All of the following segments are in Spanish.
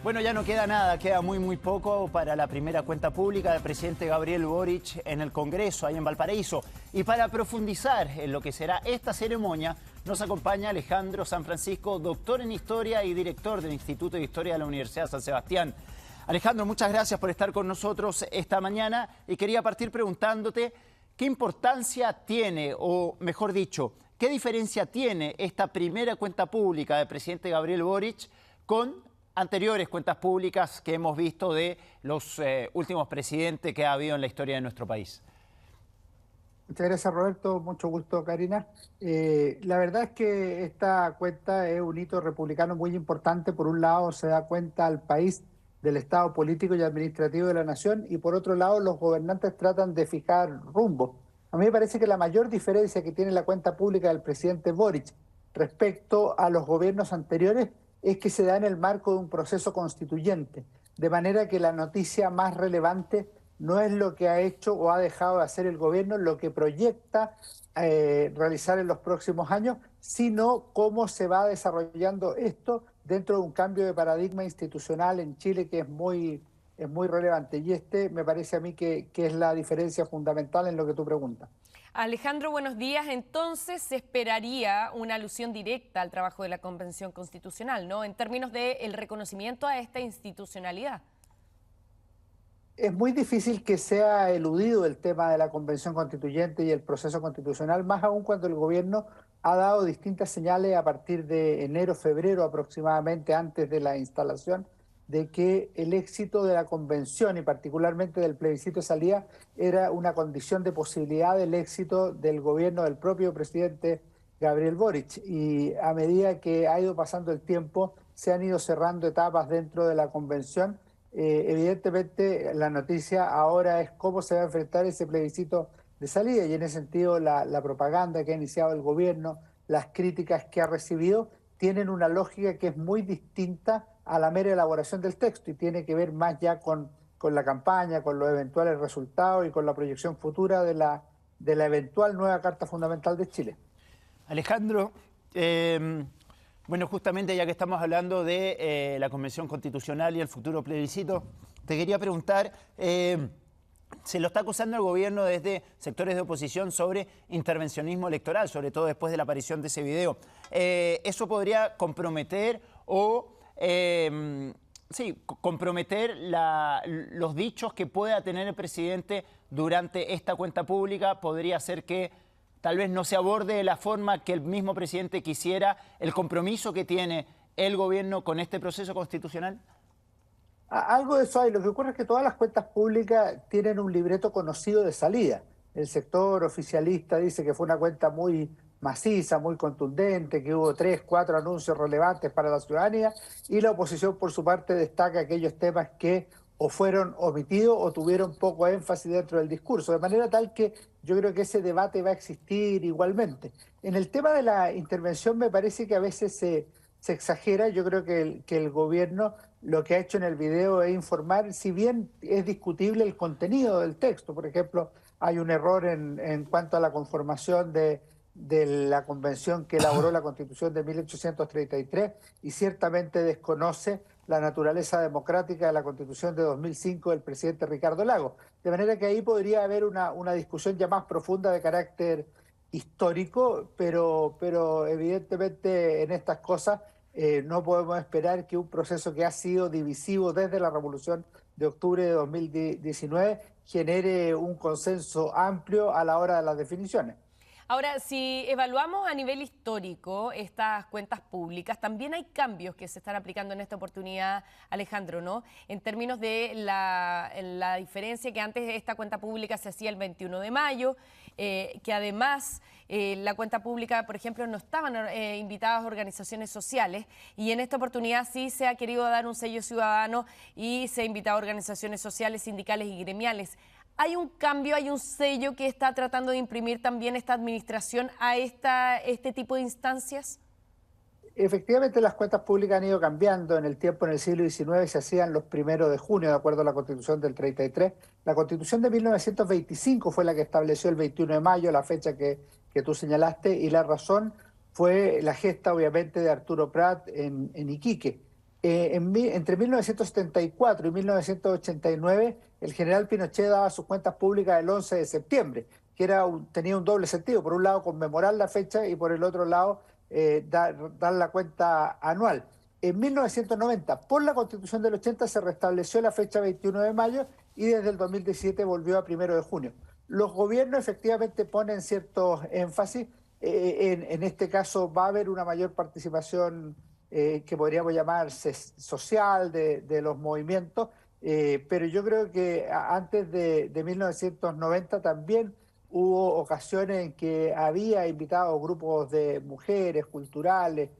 Bueno, ya no queda nada, queda muy poco para la primera cuenta pública del presidente Gabriel Boric en el Congreso, ahí en Valparaíso. Y para profundizar en lo que será esta ceremonia, nos acompaña Alejandro San Francisco, doctor en Historia y director del Instituto de Historia de la Universidad de San Sebastián. Alejandro, muchas gracias por estar con nosotros esta mañana y quería partir preguntándote qué importancia tiene, o mejor dicho, qué diferencia tiene esta primera cuenta pública del presidente Gabriel Boric con anteriores cuentas públicas que hemos visto de los últimos presidentes que ha habido en la historia de nuestro país. Muchas gracias, Roberto. Mucho gusto, Karina. La verdad es que esta cuenta es un hito republicano muy importante. Por un lado, se da cuenta al país del estado político y administrativo de la nación, y por otro lado, los gobernantes tratan de fijar rumbo. A mí me parece que la mayor diferencia que tiene la cuenta pública del presidente Boric respecto a los gobiernos anteriores es que se da en el marco de un proceso constituyente, de manera que la noticia más relevante no es lo que ha hecho o ha dejado de hacer el gobierno, lo que proyecta realizar en los próximos años, sino cómo se va desarrollando esto dentro de un cambio de paradigma institucional en Chile que es muy relevante. Y me parece a mí que es la diferencia fundamental en lo que tú preguntas. Alejandro, buenos días. Entonces, se esperaría una alusión directa al trabajo de la Convención Constitucional, ¿no? En términos del reconocimiento a esta institucionalidad. Es muy difícil que sea eludido el tema de la Convención Constituyente y el proceso constitucional, más aún cuando el gobierno ha dado distintas señales a partir de enero, febrero aproximadamente, antes de la instalación, de que el éxito de la convención y particularmente del plebiscito de salida era una condición de posibilidad del éxito del gobierno del propio presidente Gabriel Boric. Y a medida que ha ido pasando el tiempo, se han ido cerrando etapas dentro de la convención. Evidentemente la noticia ahora es cómo se va a enfrentar ese plebiscito de salida, y en ese sentido la propaganda que ha iniciado el gobierno, las críticas que ha recibido, tienen una lógica que es muy distinta a la mera elaboración del texto y tiene que ver más ya con la campaña, con los eventuales resultados y con la proyección futura de la eventual nueva Carta Fundamental de Chile. Alejandro, bueno, justamente ya que estamos hablando de la Convención Constitucional y el futuro plebiscito, te quería preguntar, se lo está acusando el gobierno desde sectores de oposición sobre intervencionismo electoral, sobre todo después de la aparición de ese video. ¿Eso podría comprometer o comprometer los dichos que pueda tener el presidente durante esta cuenta pública? ¿Podría ser que tal vez no se aborde de la forma que el mismo presidente quisiera el compromiso que tiene el gobierno con este proceso constitucional? Algo de eso hay. Lo que ocurre es que todas las cuentas públicas tienen un libreto conocido de salida. El sector oficialista dice que fue una cuenta muy maciza, muy contundente, que hubo 3, 4 anuncios relevantes para la ciudadanía, y la oposición por su parte destaca aquellos temas que o fueron omitidos o tuvieron poco énfasis dentro del discurso, de manera tal que yo creo que ese debate va a existir igualmente. En el tema de la intervención me parece que a veces se exagera. Yo creo que el gobierno lo que ha hecho en el video es informar, si bien es discutible el contenido del texto. Por ejemplo, hay un error en cuanto a la conformación de la convención que elaboró la Constitución de 1833, y ciertamente desconoce la naturaleza democrática de la Constitución de 2005 del presidente Ricardo Lagos. De manera que ahí podría haber una discusión ya más profunda de carácter histórico, pero evidentemente en estas cosas no podemos esperar que un proceso que ha sido divisivo desde la Revolución de Octubre de 2019 genere un consenso amplio a la hora de las definiciones. Ahora, si evaluamos a nivel histórico estas cuentas públicas, también hay cambios que se están aplicando en esta oportunidad, Alejandro, ¿no? En términos de la diferencia que antes esta cuenta pública se hacía el 21 de mayo, que además la cuenta pública, por ejemplo, no estaban invitadas organizaciones sociales, y en esta oportunidad sí se ha querido dar un sello ciudadano y se ha invitado a organizaciones sociales, sindicales y gremiales. ¿Hay un cambio, hay un sello que está tratando de imprimir también esta administración a este tipo de instancias? Efectivamente, las cuentas públicas han ido cambiando en el tiempo. En el siglo XIX se hacían los 1 de junio, de acuerdo a la Constitución del 33. La Constitución de 1925 fue la que estableció el 21 de mayo, la fecha que tú señalaste, y la razón fue la gesta, obviamente, de Arturo Prat en Iquique. Entre 1974 y 1989, el general Pinochet daba sus cuentas públicas el 11 de septiembre, que tenía un doble sentido. Por un lado, conmemorar la fecha y por el otro lado, dar la cuenta anual. En 1990, por la Constitución del 80, se restableció la fecha 21 de mayo y desde el 2017 volvió a 1 de junio. Los gobiernos efectivamente ponen cierto énfasis. En este caso va a haber una mayor participación que podríamos llamar social de los movimientos, pero yo creo que antes de 1990 también hubo ocasiones en que había invitado grupos de mujeres, culturales,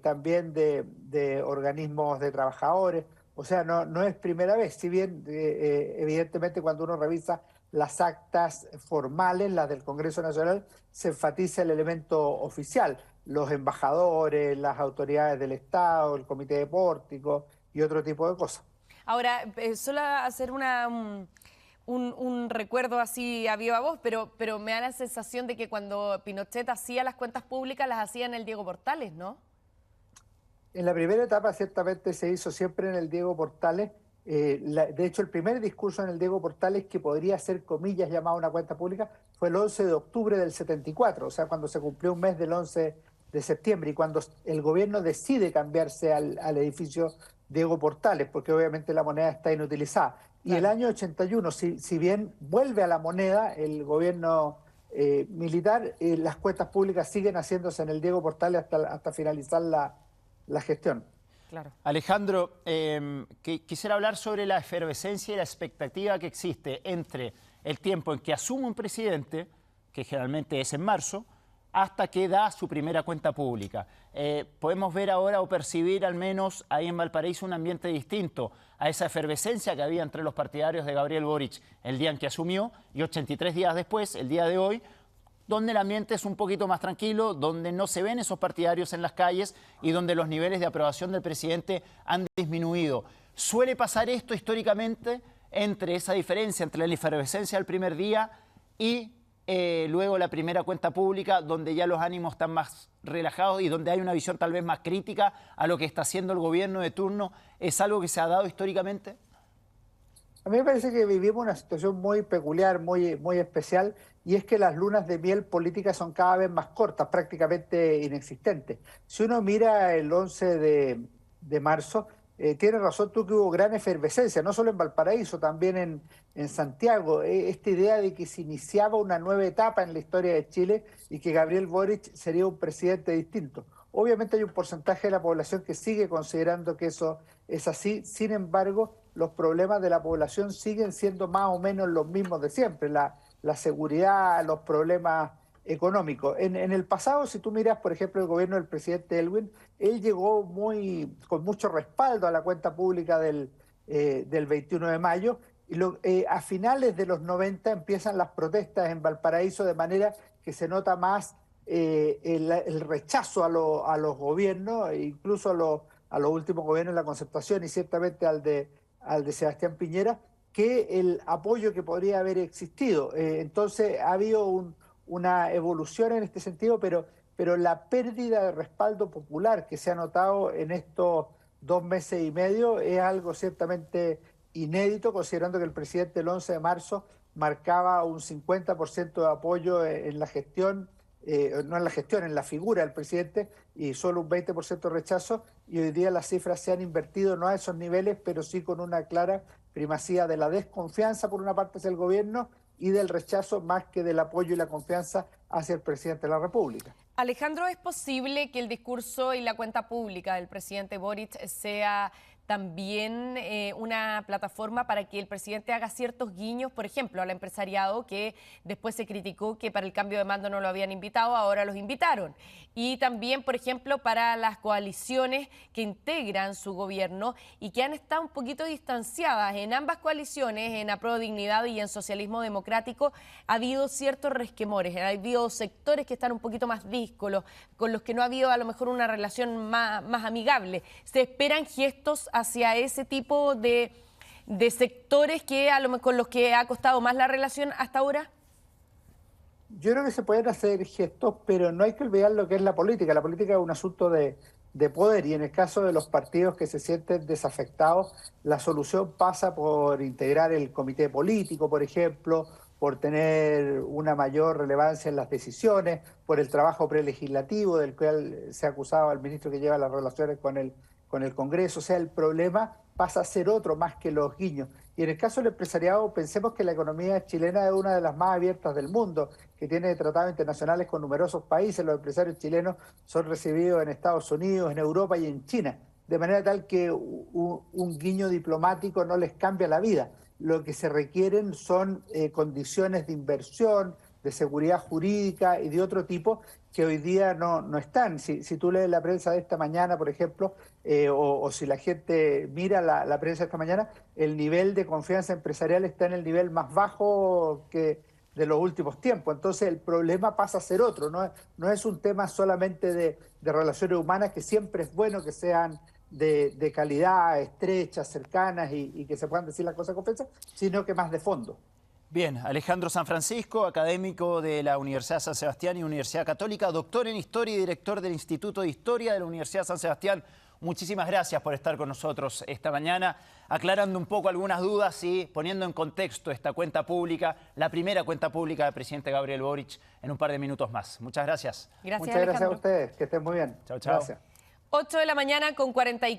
también de organismos de trabajadores. O sea, no es primera vez, si bien evidentemente cuando uno revisa las actas formales, las del Congreso Nacional, se enfatiza el elemento oficial, los embajadores, las autoridades del Estado, el Comité de Pórtico y otro tipo de cosas. Ahora, solo hacer un recuerdo así a viva voz, pero me da la sensación de que cuando Pinochet hacía las cuentas públicas, las hacía en el Diego Portales, ¿no? En la primera etapa ciertamente se hizo siempre en el Diego Portales. De hecho, el primer discurso en el Diego Portales, que podría ser, comillas, llamado una cuenta pública, fue el 11 de octubre del 74, o sea, cuando se cumplió un mes del 11 de septiembre y cuando el gobierno decide cambiarse al edificio Diego Portales, porque obviamente la moneda está inutilizada. Y el año 81, si bien vuelve a la moneda el gobierno militar, las cuentas públicas siguen haciéndose en el Diego Portales hasta finalizar la gestión. Claro. Alejandro, quisiera hablar sobre la efervescencia y la expectativa que existe entre el tiempo en que asume un presidente, que generalmente es en marzo, hasta que da su primera cuenta pública. Podemos ver ahora o percibir al menos ahí en Valparaíso un ambiente distinto a esa efervescencia que había entre los partidarios de Gabriel Boric el día en que asumió y 83 días después, el día de hoy, donde el ambiente es un poquito más tranquilo, donde no se ven esos partidarios en las calles y donde los niveles de aprobación del presidente han disminuido. Suele pasar esto históricamente entre esa diferencia entre la efervescencia del primer día y luego la primera cuenta pública, donde ya los ánimos están más relajados y donde hay una visión tal vez más crítica a lo que está haciendo el gobierno de turno. ¿Es algo que se ha dado históricamente? A mí me parece que vivimos una situación muy peculiar, muy especial, y es que las lunas de miel políticas son cada vez más cortas, prácticamente inexistentes. Si uno mira el 11 de marzo, tienes razón tú que hubo gran efervescencia, no solo en Valparaíso, también en Santiago. Esta idea de que se iniciaba una nueva etapa en la historia de Chile y que Gabriel Boric sería un presidente distinto. Obviamente hay un porcentaje de la población que sigue considerando que eso es así, sin embargo, los problemas de la población siguen siendo más o menos los mismos de siempre, la seguridad, los problemas económicos. En el pasado, si tú miras, por ejemplo, el gobierno del presidente Elwin, él llegó con mucho respaldo a la cuenta pública del 21 de mayo, y a finales de los 90 empiezan las protestas en Valparaíso, de manera que se nota más el rechazo a los gobiernos, incluso a los últimos gobiernos de la Concertación y ciertamente al de Sebastián Piñera, que el apoyo que podría haber existido. Entonces ha habido una evolución en este sentido, pero la pérdida de respaldo popular que se ha notado en estos 2 meses y medio es algo ciertamente inédito, considerando que el presidente el 11 de marzo marcaba un 50% de apoyo en la gestión, no en la gestión, en la figura del presidente, y solo un 20% de rechazo, y hoy día las cifras se han invertido, no a esos niveles, pero sí con una clara primacía de la desconfianza por una parte hacia el gobierno y del rechazo más que del apoyo y la confianza hacia el presidente de la República. Alejandro, ¿es posible que el discurso y la cuenta pública del presidente Boric sea también una plataforma para que el presidente haga ciertos guiños, por ejemplo, al empresariado, que después se criticó que para el cambio de mando no lo habían invitado, ahora los invitaron? Y también, por ejemplo, para las coaliciones que integran su gobierno y que han estado un poquito distanciadas. En ambas coaliciones, en Apruebo Dignidad y en Socialismo Democrático, ha habido ciertos resquemores, ha habido sectores que están un poquito más díscolos, con los que no ha habido a lo mejor una relación más amigable. ¿Se esperan gestos hacia ese tipo de sectores que a lo mejor con los que ha costado más la relación hasta ahora? Yo creo que se pueden hacer gestos, pero no hay que olvidar lo que es la política. La política es un asunto de de poder. Y en el caso de los partidos que se sienten desafectados, la solución pasa por integrar el comité político, por ejemplo, por tener una mayor relevancia en las decisiones, por el trabajo prelegislativo del cual se ha acusado al ministro que lleva las relaciones con el Congreso. O sea, el problema pasa a ser otro más que los guiños. Y en el caso del empresariado, pensemos que la economía chilena es una de las más abiertas del mundo, que tiene tratados internacionales con numerosos países. Los empresarios chilenos son recibidos en Estados Unidos, en Europa y en China, de manera tal que un guiño diplomático no les cambia la vida. Lo que se requieren son condiciones de inversión, de seguridad jurídica y de otro tipo que hoy día no están. Si tú lees la prensa de esta mañana, por ejemplo, o si la gente mira la prensa de esta mañana, el nivel de confianza empresarial está en el nivel más bajo que de los últimos tiempos. Entonces el problema pasa a ser otro, no es un tema solamente de relaciones humanas, que siempre es bueno que sean de calidad, estrechas, cercanas y que se puedan decir las cosas con confianza, sino que más de fondo. Bien, Alejandro Sanfrancisco, académico de la Universidad San Sebastián y Universidad Católica, doctor en Historia y director del Instituto de Historia de la Universidad San Sebastián. Muchísimas gracias por estar con nosotros esta mañana, aclarando un poco algunas dudas y poniendo en contexto esta cuenta pública, la primera cuenta pública del presidente Gabriel Boric, en un par de minutos más. Muchas gracias. Gracias, Muchas gracias a Alejandro. ustedes, que estén muy bien. Chao, chao. Gracias. 8 de la mañana con 44.